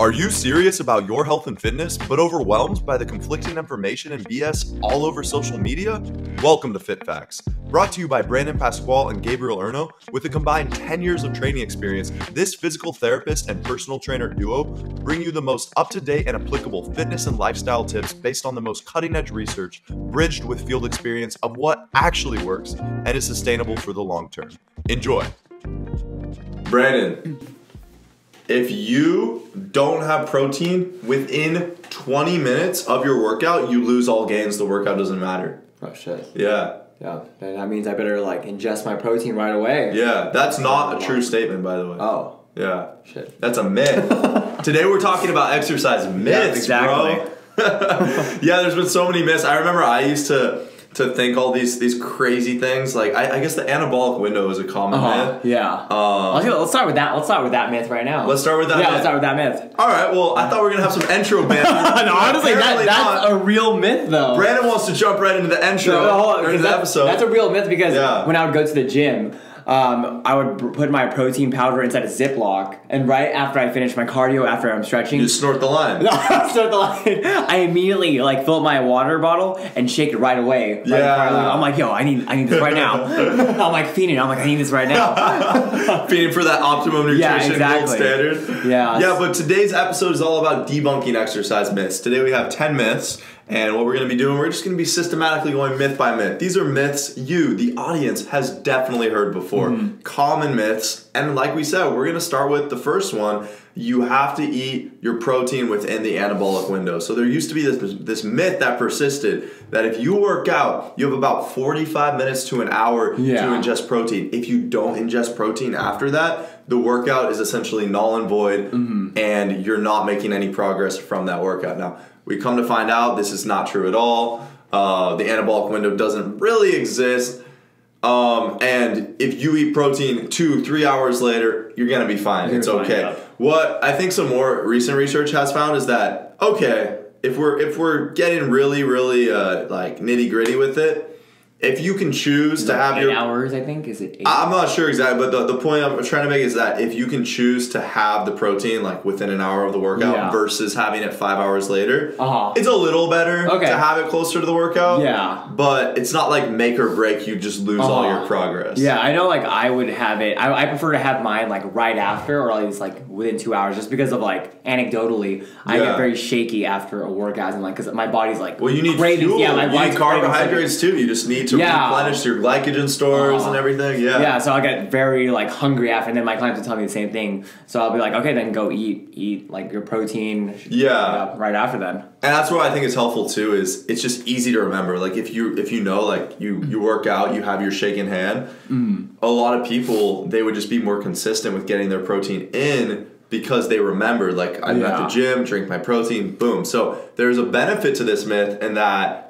Are you serious about your health and fitness, but overwhelmed by the conflicting information and BS all over social media? Welcome to Fit Facts. Brought to you by Brandon Pascual and Gabe Erno. With a combined 10 years of training experience, this physical therapist and personal trainer duo bring you the most up-to-date and applicable fitness and lifestyle tips based on the most cutting-edge research, bridged with field experience of what actually works and is sustainable for the long term. Enjoy. Brandon, if you don't have protein within 20 minutes of your workout, you lose all gains. The workout doesn't matter. Oh, shit. Yeah. Yeah, and that means I better, like, ingest my protein right away. Yeah, that's not a true statement, by the way. Oh. Yeah. Shit. That's a myth. Today we're talking about exercise myths, exactly. bro. Yeah, there's been so many myths. I remember I used to think all these crazy things. Like, I guess the anabolic window is a common myth. Yeah. Let's start with that. Let's start with that myth right now. Let's start with that myth? Yeah, let's start with that myth. All right, well, I thought we were going to have some intro banter. No, honestly, that's a real myth, though. Brandon wants to jump right into the intro, or into the episode. That's a real myth because when I would go to the gym, I would put my protein powder inside a Ziploc, and right after I finish my cardio, after I'm stretching, you snort the line. No, snort the line. I immediately fill up my water bottle and shake it right away. Right yeah, I'm like, yo, I need this right now. I'm like fiending. I'm like, I need this right now. Fiending for that optimum nutrition gold standard. Yeah. Yeah, but today's episode is all about debunking exercise myths. Today we have 10 myths. And what we're going to be doing, we're just going to be systematically going myth by myth. These are myths you, the audience, has definitely heard before. Common myths. And like we said, we're going to start with the first one. You have to eat your protein within the anabolic window. So there used to be this myth that persisted that if you work out, you have about 45 minutes to an hour to ingest protein. If you don't ingest protein after that, the workout is essentially null and void, and you're not making any progress from that workout. Now, we come to find out this is not true at all. The anabolic window doesn't really exist. And if you eat protein 2-3 hours later, you're going to be fine. It's okay. What I think some more recent research has found is that, okay, if we're getting really, really like nitty-gritty with it, if you can choose to have 8 hours, I think. Is it 8? I'm not sure exactly, but the point I'm trying to make is that if you can choose to have the protein like within an hour of the workout versus having it 5 hours later, it's a little better to have it closer to the workout. Yeah. But it's not like make or break, you just lose all your progress. Yeah, I know like I would have it, I prefer to have mine like right after or at least like within 2 hours just because of like anecdotally, I get very shaky after a workout and like because my body's like well, you need fuel. Yeah, my body's carbohydrates too. You just need to replenish your glycogen stores and everything. Yeah, so I get very like hungry after, and then my clients will tell me the same thing. So I'll be like, okay, then go eat like your protein. Right after then. And that's what I think is helpful too. Is it's just easy to remember. Like if you know, like you work out, you have your shake in hand. A lot of people, they would just be more consistent with getting their protein in because they remember, like I'm at the gym, drink my protein, boom. So there's a benefit to this myth in that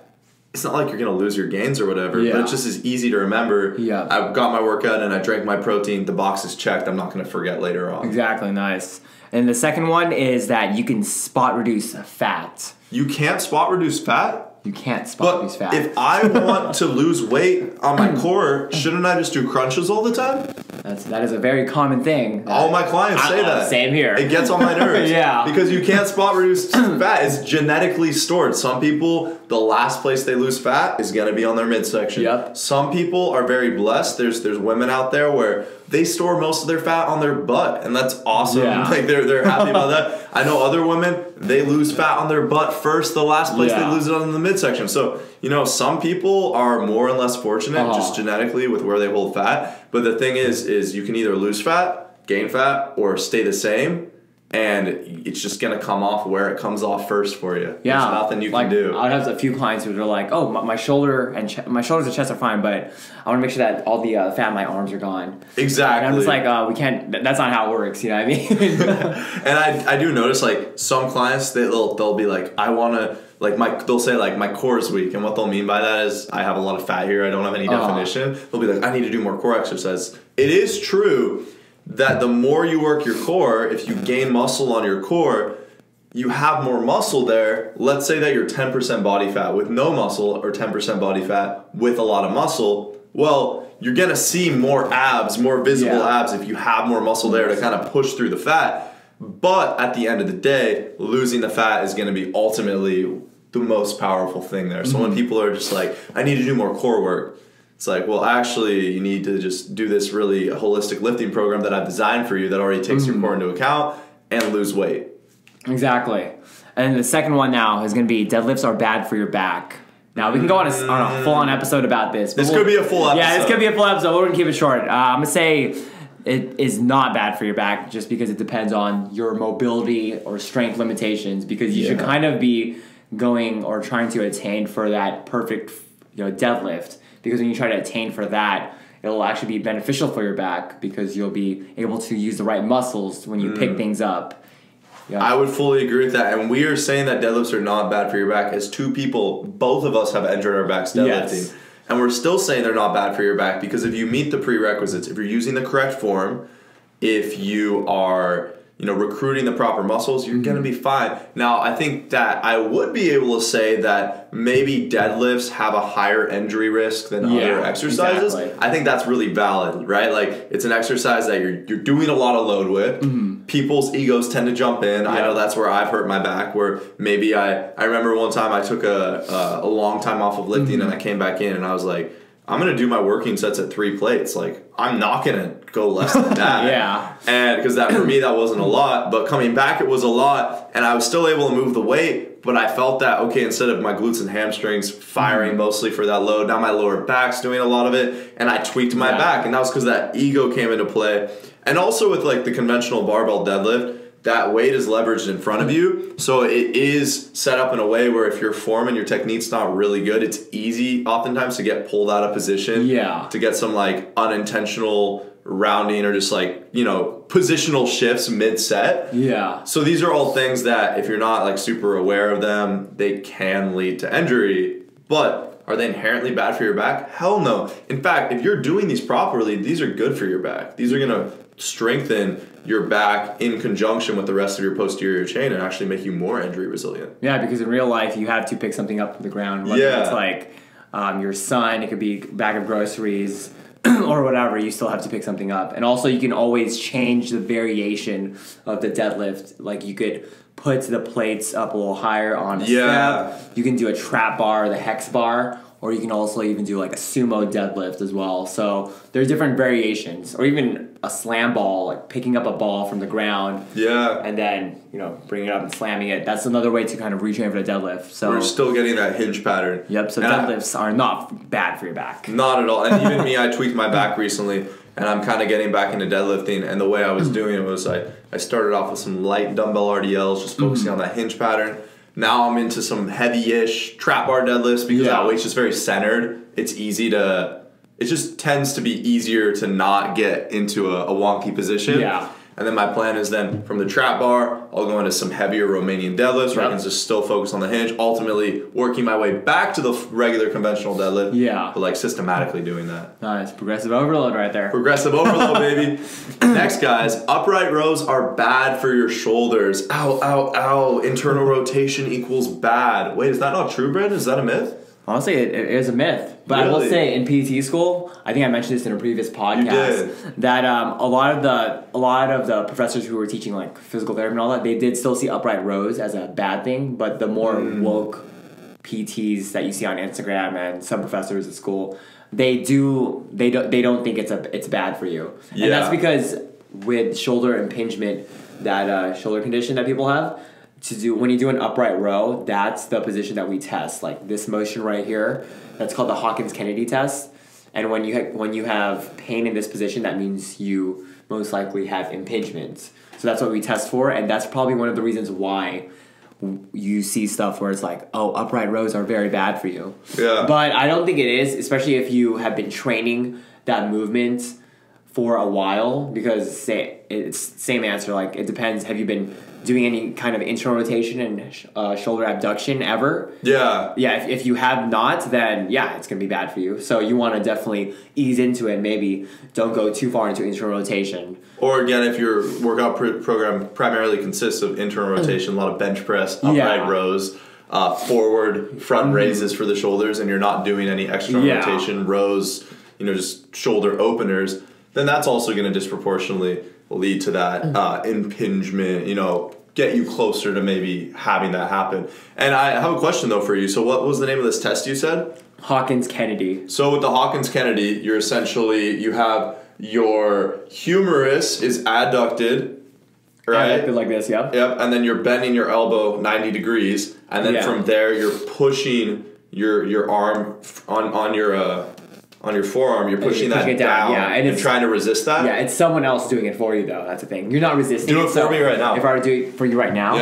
it's not like you're going to lose your gains or whatever, but it's just as easy to remember. Yeah. I got my workout and I drank my protein. The box is checked. I'm not going to forget later on. Exactly. Nice. And the second one is that you can spot reduce fat. You can't spot reduce fat? You can't spot reduce fat. If I want to lose weight on my core, shouldn't I just do crunches all the time? That is a very common thing. All my clients say that. Same here. It gets on my nerves. Because you can't spot reduce fat. It's genetically stored. Some people, the last place they lose fat is going to be on their midsection. Yep. Some people are very blessed. There's women out there where they store most of their fat on their butt, and that's awesome. Like they're happy about that. I know other women, they lose fat on their butt first. The last place they lose it on the midsection. So, you know, some people are more and less fortunate just genetically with where they hold fat. But the thing is you can either lose fat, gain fat, or stay the same. And it's just going to come off where it comes off first for you. Yeah. There's nothing you can do. I have a few clients who are like, oh, my shoulder and my shoulders and chest are fine, but I want to make sure that all the fat in my arms are gone. Exactly. And I'm just like, we can't, that's not how it works, you know what I mean? And I do notice, like, some clients, they'll be like, I want to, like, they'll say, like, my core is weak. And what they'll mean by that is I have a lot of fat here. I don't have any definition. They'll be like, I need to do more core exercise. It is true that the more you work your core, if you gain muscle on your core, you have more muscle there. Let's say that you're 10% body fat with no muscle or 10% body fat with a lot of muscle. Well, you're going to see more abs, more visible abs if you have more muscle there to kind of push through the fat. But at the end of the day, losing the fat is going to be ultimately the most powerful thing there. So when people are just like, I need to do more core work, it's like, well, actually, you need to just do this really holistic lifting program that I've designed for you that already takes your core into account and lose weight. Exactly. And the second one now is going to be deadlifts are bad for your back. Now, we can go on a full-on episode about this. This could be a full episode. Yeah, this could be a full episode. We're going to keep it short. I'm going to say it is not bad for your back just because it depends on your mobility or strength limitations, because you should kind of be going or trying to attain for that perfect deadlift, because when you try to attain for that, it'll actually be beneficial for your back because you'll be able to use the right muscles when you pick things up. Yeah. I would fully agree with that. And we are saying that deadlifts are not bad for your back as two people, both of us have injured our backs deadlifting. Yes. And we're still saying they're not bad for your back because if you meet the prerequisites, if you're using the correct form, if you are recruiting the proper muscles, you're going to be fine. Now, I think that I would be able to say that maybe deadlifts have a higher injury risk than other exercises. Exactly. I think that's really valid, right? Like, it's an exercise that you're doing a lot of load with. People's egos tend to jump in. I know that's where I've hurt my back, where maybe I remember one time I took a long time off of lifting and I came back in and I was like, I'm going to do my working sets at 3 plates. Like, I'm not going to go less than that. And because that, for me, that wasn't a lot. But coming back, it was a lot. And I was still able to move the weight. But I felt that, okay, instead of my glutes and hamstrings firing mostly for that load, now my lower back's doing a lot of it. And I tweaked my back. And that was because that ego came into play. And also with, like, the conventional barbell deadlift, that weight is leveraged in front of you. So it is set up in a way where if your form and your technique's not really good, it's easy oftentimes to get pulled out of position. To get some like unintentional rounding or just like, positional shifts mid-set. So these are all things that if you're not like super aware of them, they can lead to injury. But are they inherently bad for your back? Hell no. In fact, if you're doing these properly, these are good for your back. These are going to strengthen your back in conjunction with the rest of your posterior chain and actually make you more injury resilient. Yeah, because in real life, you have to pick something up from the ground. Whether it's like your son, it could be a bag of groceries or whatever, you still have to pick something up. And also, you can always change the variation of the deadlift. Like, you could put the plates up a little higher on a step. You can do a trap bar, the hex bar, or you can also even do like a sumo deadlift as well. So there's different variations, or even a slam ball, like picking up a ball from the ground. And then, bringing it up and slamming it. That's another way to kind of retrain for the deadlift. So we're still getting that hinge pattern. So deadlifts are not bad for your back. Not at all. And even me, I tweaked my back recently, and I'm kind of getting back into deadlifting. And the way I was doing it was I started off with some light dumbbell RDLs, just focusing on that hinge pattern. Now I'm into some heavy-ish trap bar deadlifts because that weight's just very centered. It's easy to, it just tends to be easier to not get into a wonky position. And then my plan is then from the trap bar, I'll go into some heavier Romanian deadlifts where I can just still focus on the hinge, ultimately working my way back to the regular conventional deadlift. But like systematically doing that. Nice. Progressive overload right there. Progressive overload, baby. Next, guys, upright rows are bad for your shoulders. Ow, ow, ow. Internal rotation equals bad. Wait, is that not true, Brandon? Is that a myth? Honestly, it is a myth. But I will say, in PT school, I think I mentioned this in a previous podcast, that a lot of the professors who were teaching like physical therapy and all that, they did still see upright rows as a bad thing. But the more woke PTs that you see on Instagram and some professors at school, they don't think it's bad for you. And that's because with shoulder impingement, that shoulder condition that people have, when you do an upright row, that's the position that we test. Like this motion right here, that's called the Hawkins-Kennedy test. And when you have pain in this position, that means you most likely have impingement. So that's what we test for, and that's probably one of the reasons why you see stuff where it's like, oh, upright rows are very bad for you. But I don't think it is, especially if you have been training that movement for a while, because it's same answer. Like, it depends. Have you been doing any kind of internal rotation and shoulder abduction ever? If you have not, then it's gonna be bad for you. So you want to definitely ease into it. Maybe don't go too far into internal rotation. Or again, if your workout program primarily consists of internal rotation, a lot of bench press, upright rows, forward front raises for the shoulders, and you're not doing any external rotation rows, just shoulder openers, then that's also going to disproportionately lead to that impingement, get you closer to maybe having that happen. And I have a question though for you. So what was the name of this test you said? Hawkins-Kennedy. So with the Hawkins-Kennedy, you're essentially, you have your humerus is adducted, right? Adducted like this, yeah. Yep, and then you're bending your elbow 90 degrees, and then from there you're pushing your arm on your forearm. You're pushing that down, and trying to resist that. Yeah, it's someone else doing it for you though. That's the thing. You're not resisting. Do it for me right now. If I were to do it for you right now,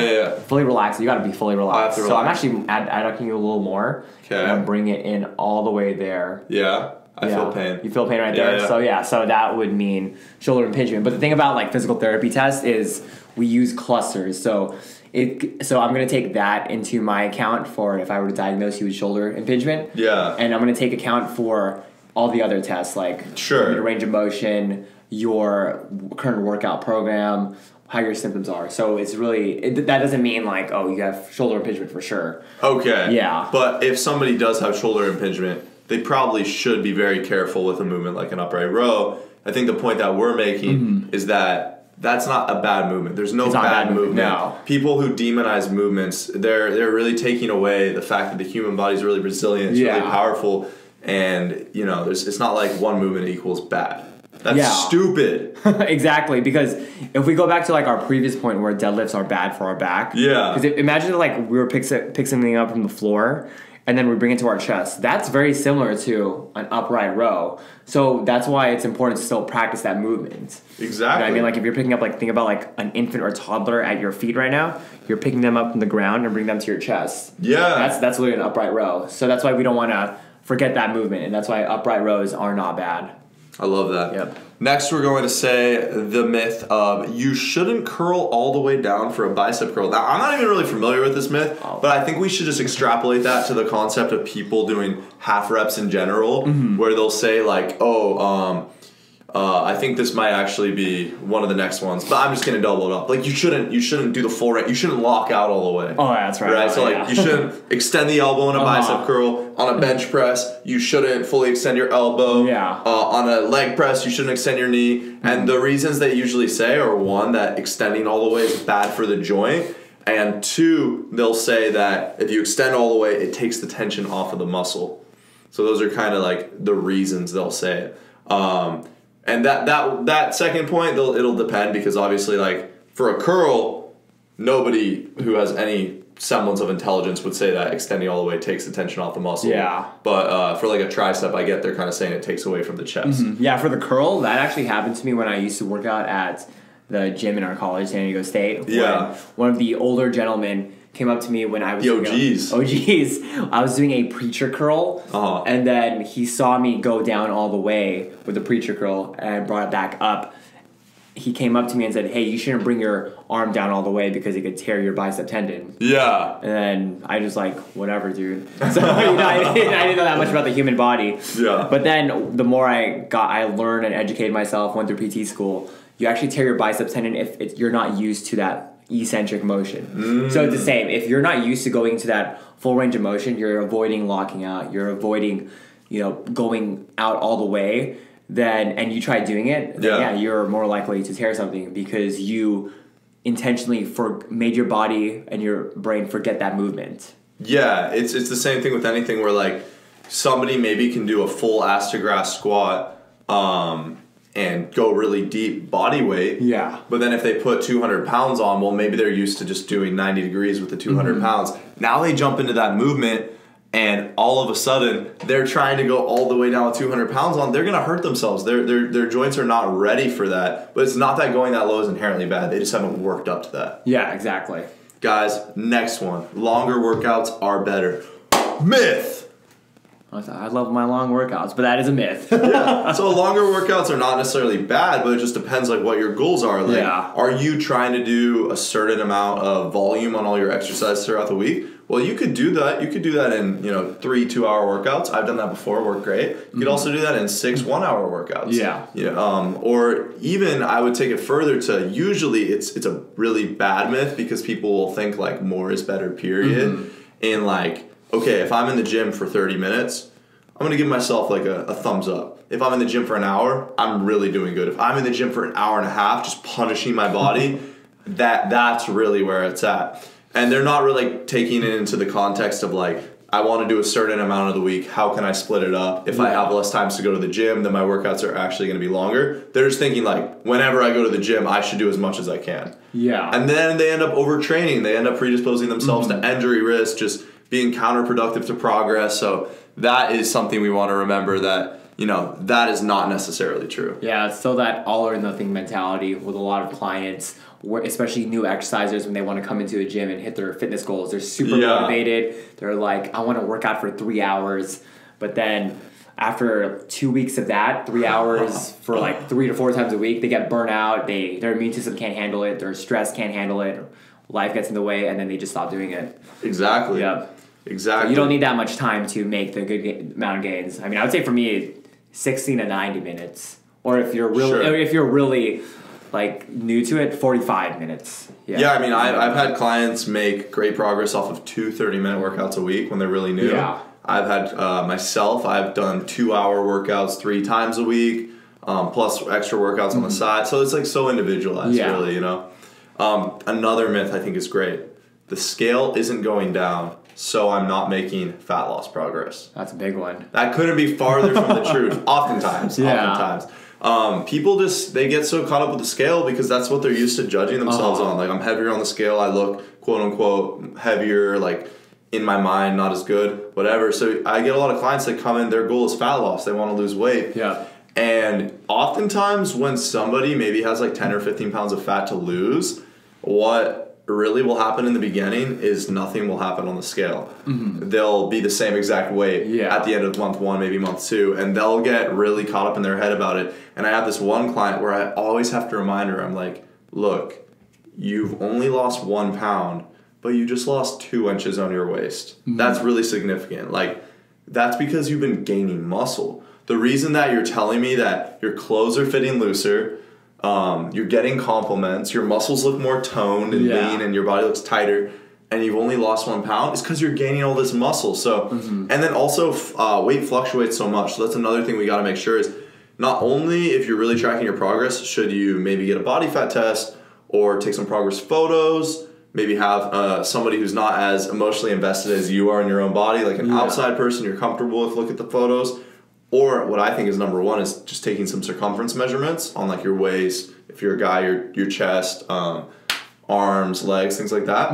fully relaxed. You got to be fully relaxed. So I'm actually adducting you a little more. Okay. And I'm bringing it in all the way there. Yeah. I feel pain. You feel pain right there? Yeah. So that would mean shoulder impingement. But the thing about like physical therapy tests is we use clusters. So I'm going to take that into my account for if I were to diagnose you with shoulder impingement. Yeah. And I'm going to take account for all the other tests like your range of motion, your current workout program, how your symptoms are. So it's really, that doesn't mean like, oh, you have shoulder impingement for sure. Okay. Yeah. But if somebody does have shoulder impingement, they probably should be very careful with a movement like an upright row. I think the point that we're making is that that's not a bad movement. There's no bad movement. No. People who demonize movements, they're really taking away the fact that the human body is really resilient, it's really powerful, and it's not like one movement equals bad. That's stupid. Exactly, because if we go back to like our previous point where deadlifts are bad for our back. Yeah. Because imagine like we were pick something up from the floor and then we bring it to our chest. That's very similar to an upright row. So that's why it's important to still practice that movement. Exactly. You know what I mean? Like if you're picking up, like think about like an infant or toddler at your feet right now. You're picking them up from the ground and bring them to your chest. Yeah. That's literally an upright row. So that's why we don't want to forget that movement. And that's why upright rows are not bad. I love that. Yep. Next, we're going to say the myth of you shouldn't curl all the way down for a bicep curl. Now, I'm not even really familiar with this myth, but I think we should just extrapolate that to the concept of people doing half reps in general, where they'll say like, I think this might actually be one of the next ones, but I'm just gonna double it up. Like you shouldn't do the full range. You shouldn't lock out all the way. Oh, that's right. Right. So like you shouldn't extend the elbow in a bicep curl. On a bench press, you shouldn't fully extend your elbow. Yeah. On a leg press, you shouldn't extend your knee. And the reasons they usually say are one, that extending all the way is bad for the joint, and two, they'll say that if you extend all the way, it takes the tension off of the muscle. So those are kind of like the reasons they'll say it. And that second point, it'll depend, because obviously, like for a curl, nobody who has any semblance of intelligence would say that extending all the way takes the tension off the muscle. Yeah. But for like a tricep, I get they're kind of saying it takes away from the chest. Yeah, for the curl, that actually happened to me when I used to work out at the gym in our college, San Diego State. Yeah. One of the older gentlemen came up to me when I was I was doing a preacher curl, and then he saw me go down all the way with the preacher curl and brought it back up. He came up to me and said, "Hey, you shouldn't bring your arm down all the way because it could tear your bicep tendon." Yeah. And then I just like, whatever, dude. So I didn't know that much about the human body. Yeah. But then the more I learned and educated myself, went through PT school, you actually tear your bicep tendon if you're not used to that eccentric motion. So it's the same. If you're not used to going into that full range of motion, you're avoiding locking out, you're avoiding, going out all the way, and you try doing it, you're more likely to tear something because you intentionally made your body and your brain forget that movement. Yeah, it's the same thing with anything where like somebody maybe can do a full ass to grass squat and go really deep body weight. Yeah. But then if they put 200 pounds on, well, maybe they're used to just doing 90 degrees with the 200 pounds. Now they jump into that movement, and all of a sudden they're trying to go all the way down with 200 pounds on. They're gonna hurt themselves. Their joints are not ready for that. But it's not that going that low is inherently bad. They just haven't worked up to that. Yeah, exactly. Guys, next one. Longer workouts are better. Myth. I love my long workouts, but that is a myth. Yeah. So longer workouts are not necessarily bad, but it just depends like what your goals are. Like, are you trying to do a certain amount of volume on all your exercises throughout the week? Well, you could do that. You could do that in 3 2-hour workouts. I've done that before. Worked great. You could also do that in 6 1-hour workouts. Yeah. Or even I would take it further to usually it's a really bad myth because people will think like more is better. Period. And like, okay, if I'm in the gym for 30 minutes, I'm going to give myself like a thumbs up. If I'm in the gym for an hour, I'm really doing good. If I'm in the gym for an hour and a half, just punishing my body, that's really where it's at. And they're not really taking it into the context of like, I want to do a certain amount of the week. How can I split it up? If I have less times to go to the gym, then my workouts are actually going to be longer. They're just thinking like, whenever I go to the gym, I should do as much as I can. Yeah. And then they end up overtraining. They end up predisposing themselves to injury risk, just being counterproductive to progress. So that is something we want to remember, that, you know, that is not necessarily true. Yeah, it's still that all or nothing mentality with a lot of clients, especially new exercisers, when they want to come into a gym and hit their fitness goals. They're super motivated. They're like, I want to work out for 3 hours. But then after 2 weeks of that, 3 hours for like 3 to 4 times a week, they get burnt out. Their immune system can't handle it. Their stress can't handle it. Life gets in the way, and then they just stop doing it. Exactly. Yep. Exactly. So you don't need that much time to make the good amount of gains. I mean, I would say for me, 60 to 90 minutes. Or if you're really like new to it, 45 minutes. Yeah, I mean, I've had clients make great progress off of 2 30-minute workouts a week when they're really new. Yeah. I've had I've done 2-hour workouts 3 times a week, plus extra workouts on the side. So it's like so individualized, really, you know. Another myth I think is great. The scale isn't going down, so I'm not making fat loss progress. That's a big one. That couldn't be farther from the truth. Oftentimes. People they get so caught up with the scale because that's what they're used to judging themselves on. Like, I'm heavier on the scale, I look quote unquote heavier, like in my mind, not as good, whatever. So I get a lot of clients that come in, their goal is fat loss, they want to lose weight. Yeah. And oftentimes when somebody maybe has like 10 or 15 pounds of fat to lose, what really will happen in the beginning is nothing will happen on the scale. They'll be the same exact weight at the end of month 1, maybe month 2, and they'll get really caught up in their head about it. And I have this one client where I always have to remind her, I'm like, look, you've only lost 1 pound, but you just lost 2 inches on your waist. That's really significant. Like, that's because you've been gaining muscle. The reason that you're telling me that your clothes are fitting looser, you're getting compliments, your muscles look more toned and lean, and your body looks tighter, and you've only lost 1 pound, is because you're gaining all this muscle. So, and then also weight fluctuates so much. So that's another thing we got to make sure is, not only if you're really tracking your progress, should you maybe get a body fat test or take some progress photos, maybe have somebody who's not as emotionally invested as you are in your own body, like an outside person you're comfortable with, look at the photos. Or what I think is number 1 is just taking some circumference measurements on like your waist, if you're a guy, your chest, arms, legs, things like that.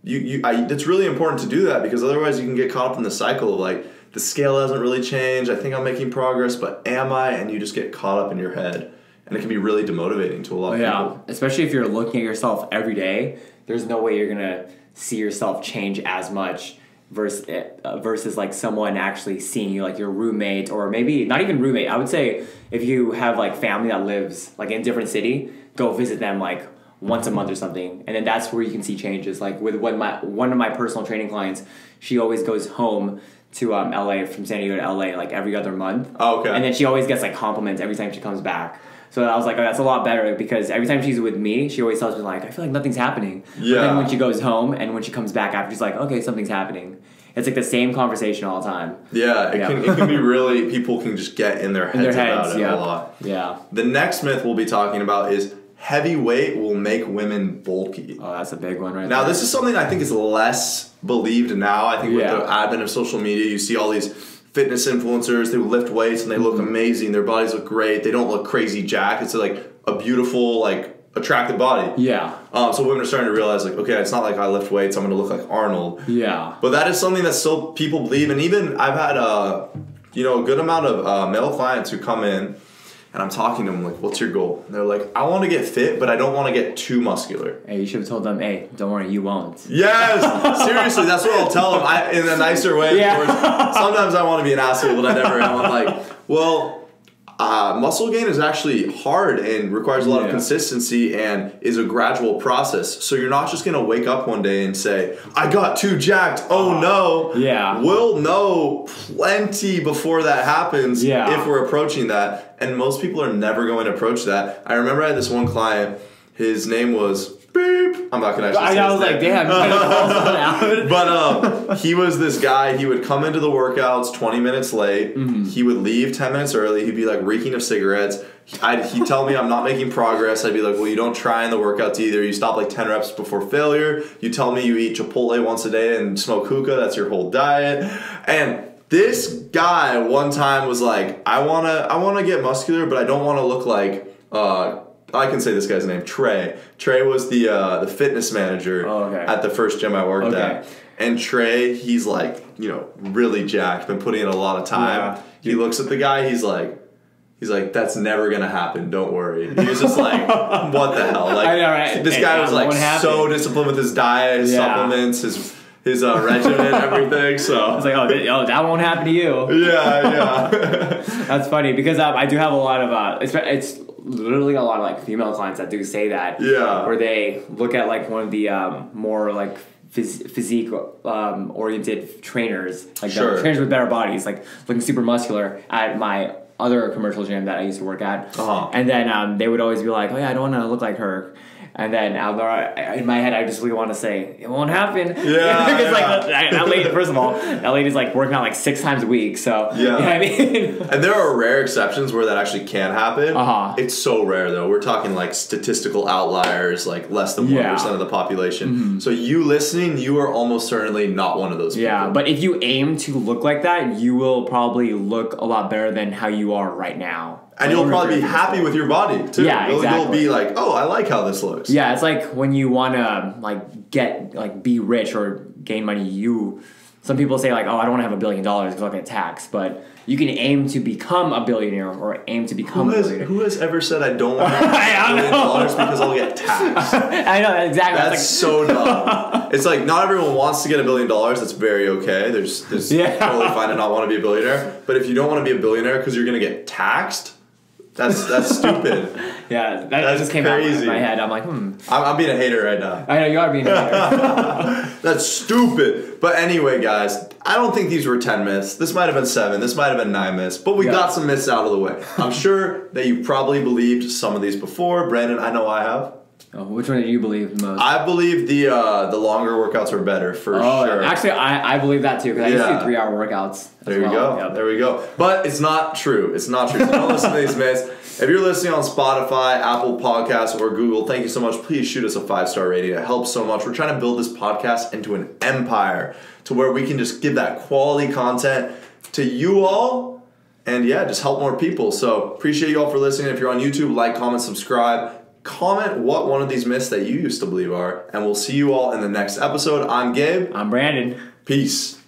It's really important to do that, because otherwise you can get caught up in the cycle of like, the scale hasn't really changed, I think I'm making progress, but am I? And you just get caught up in your head. And it can be really demotivating to a lot of people. Especially if you're looking at yourself every day, there's no way you're going to see yourself change as much versus like someone actually seeing you, like your roommate, or maybe not even roommate. I would say if you have like family that lives like in a different city, go visit them like once a month or something, and then that's where you can see changes. Like with one of my personal training clients, she always goes home to LA, from San Diego to LA, like every other month. Oh, okay. And then she always gets like compliments every time she comes back. So I was like, oh, that's a lot better, because every time she's with me, she always tells me like, I feel like nothing's happening. Yeah. But then when she goes home and when she comes back after, she's like, okay, something's happening. It's like the same conversation all the time. Yeah, it can be really, people can just get in their heads about it a lot. Yeah. The next myth we'll be talking about is heavy weight will make women bulky. Oh, that's a big one right now. there. This is something I think is less believed now. I think with the advent of social media, you see all these fitness influencers, they lift weights and they look amazing. Their bodies look great. They don't look crazy jacked. It's like a beautiful, like attractive body. Yeah. So women are starting to realize like, okay, it's not like I lift weights, I'm going to look like Arnold. Yeah. But that is something that still people believe. And even I've had a good amount of male clients who come in, and I'm talking to them like, what's your goal? And they're like, I want to get fit, but I don't want to get too muscular. Hey, you should have told them, hey, don't worry, you won't. Yes! Seriously, that's what I'll tell them in a nicer way. Yeah. Of course. Sometimes I want to be an asshole, but I never am. I'm like, well, muscle gain is actually hard and requires a lot of consistency and is a gradual process. So you're not just going to wake up one day and say, I got too jacked. Oh, no. Yeah. We'll know plenty before that happens if we're approaching that. And most people are never going to approach that. I remember I had this one client. His name was Beep. I'm not gonna actually say I was like, damn, you gotta call someone out. But he was this guy. He would come into the workouts 20 minutes late. He would leave 10 minutes early. He'd be like reeking of cigarettes. He'd tell me I'm not making progress. I'd be like, well, you don't try in the workouts either. You stop like 10 reps before failure. You tell me you eat Chipotle once a day and smoke hookah. That's your whole diet. And this guy one time was like, I wanna get muscular, but I don't want to look like I can say this guy's name, Trey. Trey was the fitness manager at the first gym I worked at. And Trey, he's like, you know, really jacked, been putting in a lot of time. Yeah. He looks at the guy, he's like, that's never gonna happen. Don't worry. He was just like, what the hell? Like, I know, right? This guy was like so disciplined with his diet, his supplements, his regimen, everything. So it's like, oh, that won't happen to you. Yeah. That's funny because I do have a lot of it's literally a lot of like female clients that do say that. Yeah. Where they look at like one of the more like physique oriented trainers, like trainers with better bodies, like looking super muscular at my other commercial gym that I used to work at. And then they would always be like, oh yeah, I don't want to look like her. And then in my head, I just really want to say, it won't happen. Yeah. Because like that lady, first of all, that lady's like working out like 6 times a week. So, you know what I mean? And there are rare exceptions where that actually can happen. It's so rare though. We're talking like statistical outliers, like less than 1% of the population. So you listening, you are almost certainly not one of those people. Yeah, but if you aim to look like that, you will probably look a lot better than how you are right now. And you'll probably be happy with your body too. Yeah, exactly. You'll be like, oh, I like how this looks. Yeah, it's like when you want to be rich or gain money. Some people say like, oh, I don't want to have $1 billion because I'll get taxed. But you can aim to become a billionaire or aim to become a billionaire. Who has ever said I don't want to have $1 billion because I'll get taxed? I know, exactly. That's so dumb. It's like not everyone wants to get $1 billion. That's very okay. There's totally fine to not want to be a billionaire. But if you don't want to be a billionaire because you're going to get taxed, that's stupid. Yeah, that just came out of my head. I'm like, I'm being a hater right now. I know, you are being a hater. That's stupid. But anyway, guys, I don't think these were 10 myths. This might have been 7. This might have been 9 myths. But we got some myths out of the way. I'm sure that you probably believed some of these before. Brandon, I know I have. Oh, which one did you believe most? I believe the longer workouts are better for sure. Actually, I believe that too because I used to do 3-hour workouts. There you go. Yep. There we go. But it's not true. It's not true. So don't listen to these myths. If you're listening on Spotify, Apple Podcasts, or Google, thank you so much. Please shoot us a 5-star rating. It helps so much. We're trying to build this podcast into an empire to where we can just give that quality content to you all and just help more people. So appreciate you all for listening. If you're on YouTube, like, comment, subscribe. Comment what one of these myths that you used to believe are, and we'll see you all in the next episode. I'm Gabe. I'm Brandon. Peace.